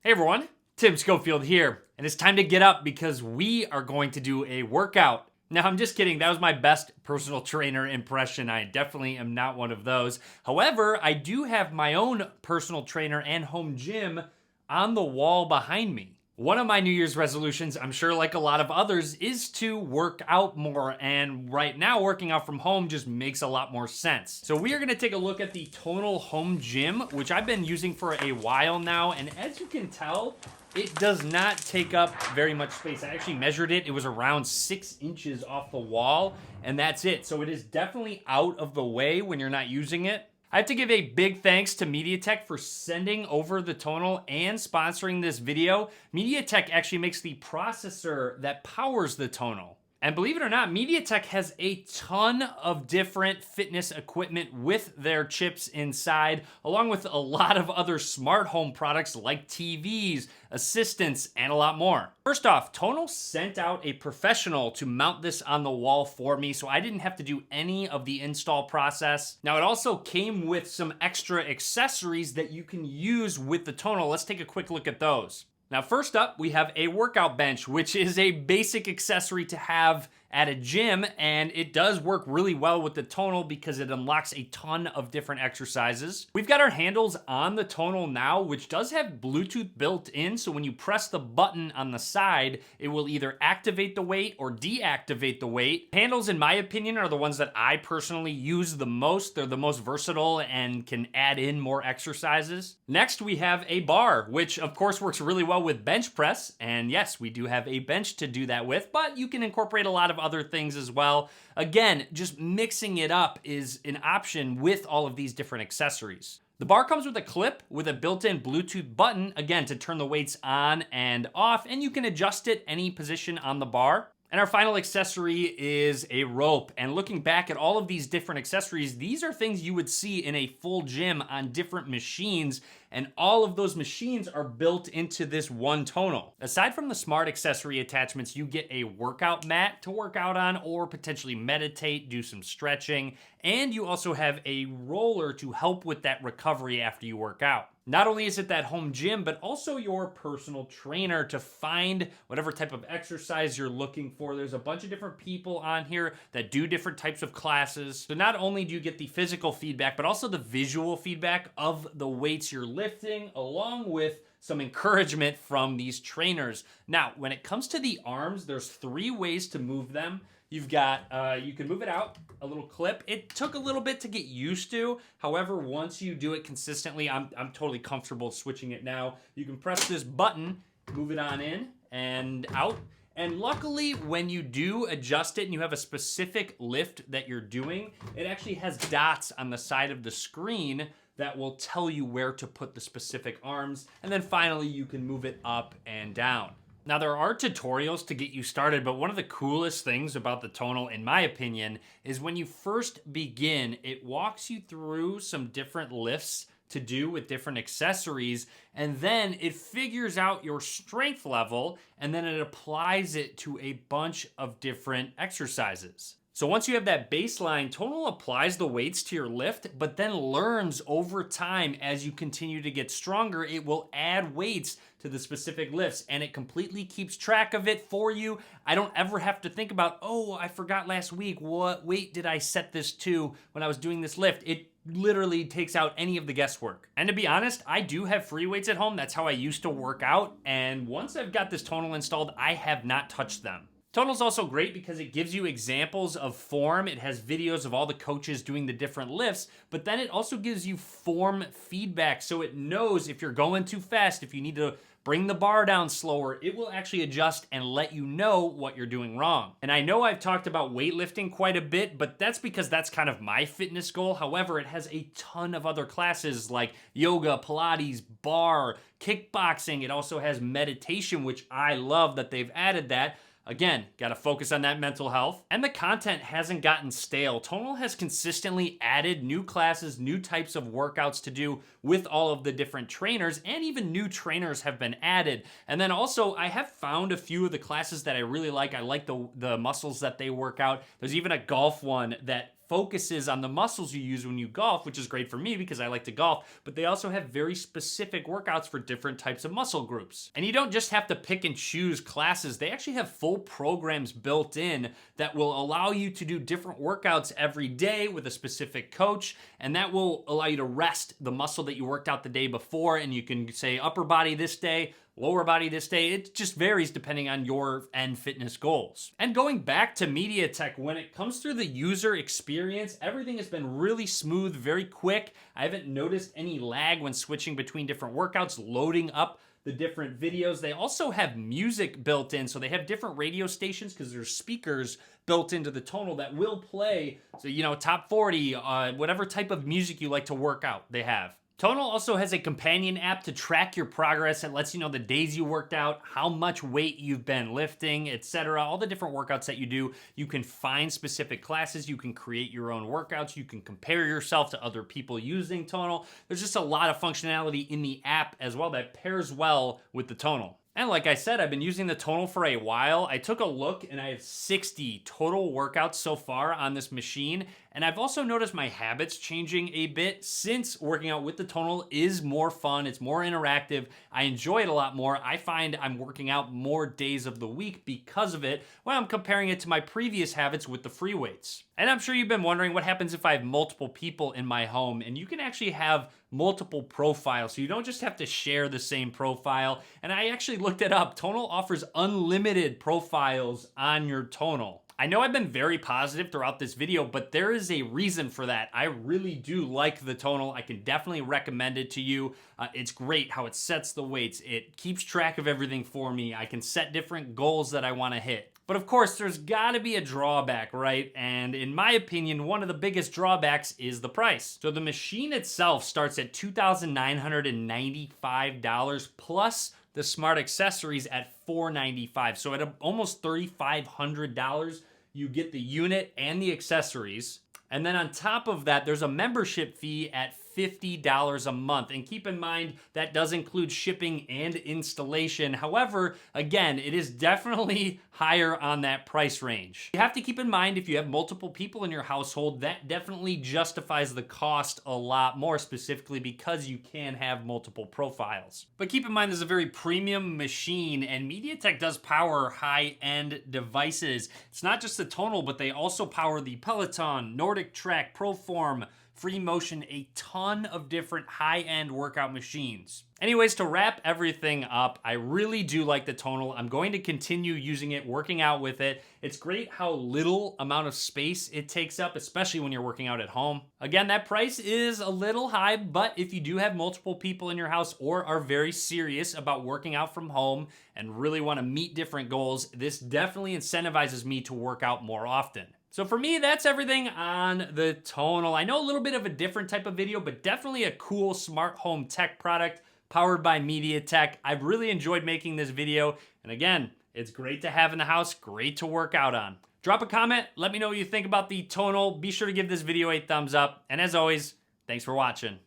Hey everyone, Tim Schofield here, and it's time to get up because we are going to do a workout. Now, I'm just kidding. That was my best personal trainer impression. I definitely am not one of those. However, I do have my own personal trainer and home gym on the wall behind me. One of my New Year's resolutions, I'm sure like a lot of others, is to work out more. And right now, working out from home just makes a lot more sense. So we are gonna take a look at the Tonal home gym, which I've been using for a while now. And as you can tell, it does not take up very much space. I actually measured it. It was around 6 inches off the wall, and that's it. So it is definitely out of the way when you're not using it. I have to give a big thanks to MediaTek for sending over the Tonal and sponsoring this video. MediaTek actually makes the processor that powers the Tonal. And believe it or not, MediaTek has a ton of different fitness equipment with their chips inside, along with a lot of other smart home products like TVs, assistants, and a lot more. First off, Tonal sent out a professional to mount this on the wall for me, so I didn't have to do any of the install process. Now, it also came with some extra accessories that you can use with the Tonal. Let's take a quick look at those. Now, first up, we have a workout bench, which is a basic accessory to have at a gym, and it does work really well with the Tonal because it unlocks a ton of different exercises. We've got our handles on the Tonal now, which does have Bluetooth built in, so when you press the button on the side, it will either activate the weight or deactivate the weight. Handles, in my opinion, are the ones that I personally use the most. They're the most versatile and can add in more exercises. Next, we have a bar, which of course works really well with bench press, and yes, we do have a bench to do that with, but you can incorporate a lot of other things as well. Again, just mixing it up is an option with all of these different accessories. The bar comes with a clip with a built-in Bluetooth button, again, to turn the weights on and off, and you can adjust it any position on the bar. And our final accessory is a rope. And looking back at all of these different accessories, these are things you would see in a full gym on different machines, and all of those machines are built into this one Tonal. Aside from the smart accessory attachments, you get a workout mat to work out on or potentially meditate, do some stretching, and you also have a roller to help with that recovery after you work out. Not only is it that home gym, but also your personal trainer to find whatever type of exercise you're looking for. There's a bunch of different people on here that do different types of classes. So not only do you get the physical feedback, but also the visual feedback of the weights you're lifting, along with some encouragement from these trainers. Now, when it comes to the arms, there's 3 ways to move them. You've got, you can move it out, a little clip. It took a little bit to get used to. However, once you do it consistently, I'm totally comfortable switching it now. You can press this button, move it on in and out. And luckily, when you do adjust it and you have a specific lift that you're doing, it actually has dots on the side of the screen that will tell you where to put the specific arms. And then finally, you can move it up and down. Now, there are tutorials to get you started, but one of the coolest things about the Tonal, in my opinion, is when you first begin, it walks you through some different lifts to do with different accessories, and then it figures out your strength level, and then it applies it to a bunch of different exercises. So once you have that baseline, Tonal applies the weights to your lift, but then learns over time as you continue to get stronger, it will add weights to the specific lifts, and it completely keeps track of it for you. I don't ever have to think about, oh, I forgot last week, what weight did I set this to when I was doing this lift? It literally takes out any of the guesswork. And to be honest, I do have free weights at home. That's how I used to work out, and once I've got this Tonal installed, I have not touched them. Tonal's also great because it gives you examples of form. It has videos of all the coaches doing the different lifts, but then it also gives you form feedback, so it knows if you're going too fast, if you need to bring the bar down slower, it will actually adjust and let you know what you're doing wrong. And I know I've talked about weightlifting quite a bit, but that's because that's kind of my fitness goal. However, it has a ton of other classes like yoga, Pilates, bar, kickboxing. It also has meditation, which I love that they've added that. Again, got to focus on that mental health. And the content hasn't gotten stale. Tonal has consistently added new classes, new types of workouts to do with all of the different trainers, and even new trainers have been added. And then also, I have found a few of the classes that I really like. I like the muscles that they work out. There's even a golf one that focuses on the muscles you use when you golf, which is great for me because I like to golf, but they also have very specific workouts for different types of muscle groups. And you don't just have to pick and choose classes. They actually have full programs built in that will allow you to do different workouts every day with a specific coach, and that will allow you to rest the muscle that you worked out the day before, and you can say upper body this day, lower body this day. It just varies depending on your end fitness goals. And going back to MediaTek, when it comes to the user experience, everything has been really smooth, very quick. I haven't noticed any lag when switching between different workouts, loading up the different videos. They also have music built in, so they have different radio stations because there's speakers built into the Tonal that will play, so top 40, whatever type of music you like to work out, they have. Tonal also has a companion app to track your progress. It lets you know the days you worked out, how much weight you've been lifting, etc. All the different workouts that you do. You can find specific classes. You can create your own workouts. You can compare yourself to other people using Tonal. There's just a lot of functionality in the app as well that pairs well with the Tonal. And like I said, I've been using the Tonal for a while. I took a look and I have 60 total workouts so far on this machine. And I've also noticed my habits changing a bit since working out with the Tonal is more fun. It's more interactive. I enjoy it a lot more. I find I'm working out more days of the week because of it when I'm comparing it to my previous habits with the free weights. And I'm sure you've been wondering what happens if I have multiple people in my home, and you can actually have multiple profiles, so you don't just have to share the same profile. And I actually looked it up. Tonal offers unlimited profiles on your Tonal. I know I've been very positive throughout this video, but there is a reason for that. I really do like the Tonal. I can definitely recommend it to you. It's great how it sets the weights. It keeps track of everything for me. I can set different goals that I want to hit. But of course, there's got to be a drawback, right? And in my opinion, one of the biggest drawbacks is the price. So the machine itself starts at $2,995 plus the smart accessories at $495. So at almost $3,500, you get the unit and the accessories. And then on top of that, there's a membership fee at $50 a month. And keep in mind, that does include shipping and installation. However, again, it is definitely higher on that price range. You have to keep in mind, if you have multiple people in your household, that definitely justifies the cost a lot more, specifically because you can have multiple profiles. But keep in mind, this is a very premium machine, and MediaTek does power high-end devices. It's not just the Tonal, but they also power the Peloton, Nordic Track, Proform, Free Motion, a ton of different high-end workout machines. Anyways, to wrap everything up, I really do like the Tonal. I'm going to continue using it, working out with it. It's great how little amount of space it takes up, especially when you're working out at home. Again, that price is a little high, but if you do have multiple people in your house or are very serious about working out from home and really want to meet different goals, this definitely incentivizes me to work out more often. So for me, that's everything on the Tonal. I know a little bit of a different type of video, but definitely a cool smart home tech product powered by MediaTek. I've really enjoyed making this video. And again, it's great to have in the house, great to work out on. Drop a comment, let me know what you think about the Tonal. Be sure to give this video a thumbs up. And as always, thanks for watching.